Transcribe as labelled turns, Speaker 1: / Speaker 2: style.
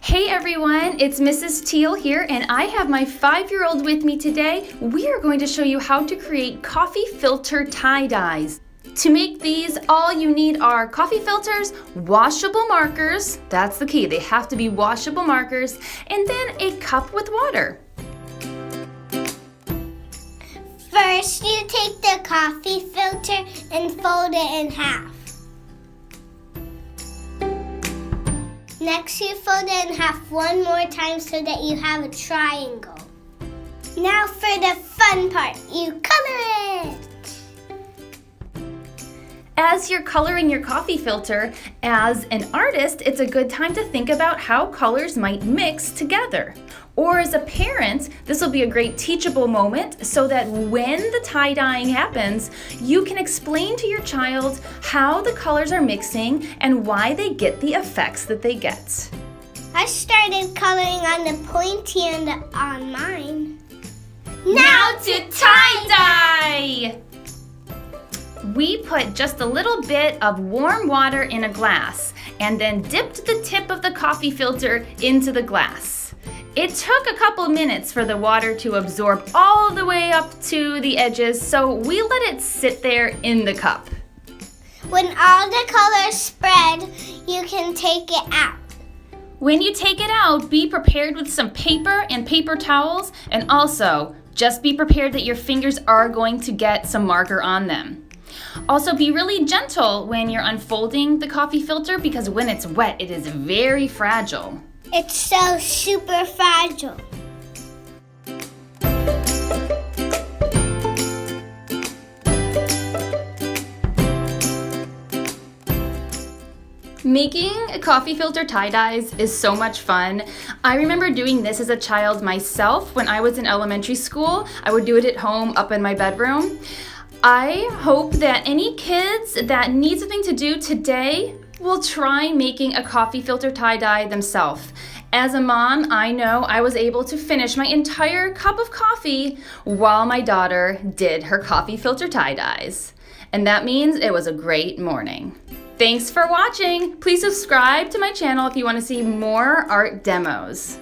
Speaker 1: Hey everyone, it's Mrs. Teal here, and I have my 5-year-old with me today. We are going to show you how to create coffee filter tie-dyes. To make these, all you need are coffee filters, washable markers, that's the key, they have to be washable markers, and then a cup with water.
Speaker 2: First, you take the coffee filter and fold it in half. Next, you fold it in half one more time so that you have a triangle. Now for the fun part, you color it!
Speaker 1: As you're coloring your coffee filter, as an artist, it's a good time to think about how colors might mix together. Or as a parent, this will be a great teachable moment so that when the tie-dyeing happens, you can explain to your child how the colors are mixing and why they get the effects that they get.
Speaker 2: I started coloring on the pointy end on mine. Now to tie-dye!
Speaker 1: We put just a little bit of warm water in a glass and then dipped the tip of the coffee filter into the glass. It took a couple minutes for the water to absorb all the way up to the edges, so we let it sit there in the cup.
Speaker 2: When all the colors spread, you can take it out.
Speaker 1: When you take it out, be prepared with some paper and paper towels, and also just be prepared that your fingers are going to get some marker on them. Also, be really gentle when you're unfolding the coffee filter because when it's wet, it is very fragile.
Speaker 2: It's so super fragile.
Speaker 1: Making coffee filter tie-dyes is so much fun. I remember doing this as a child myself when I was in elementary school. I would do it at home up in my bedroom. I hope that any kids that need something to do today will try making a coffee filter tie-dye themselves. As a mom, I know I was able to finish my entire cup of coffee while my daughter did her coffee filter tie-dyes. And that means it was a great morning. Thanks for watching. Please subscribe to my channel if you want to see more art demos.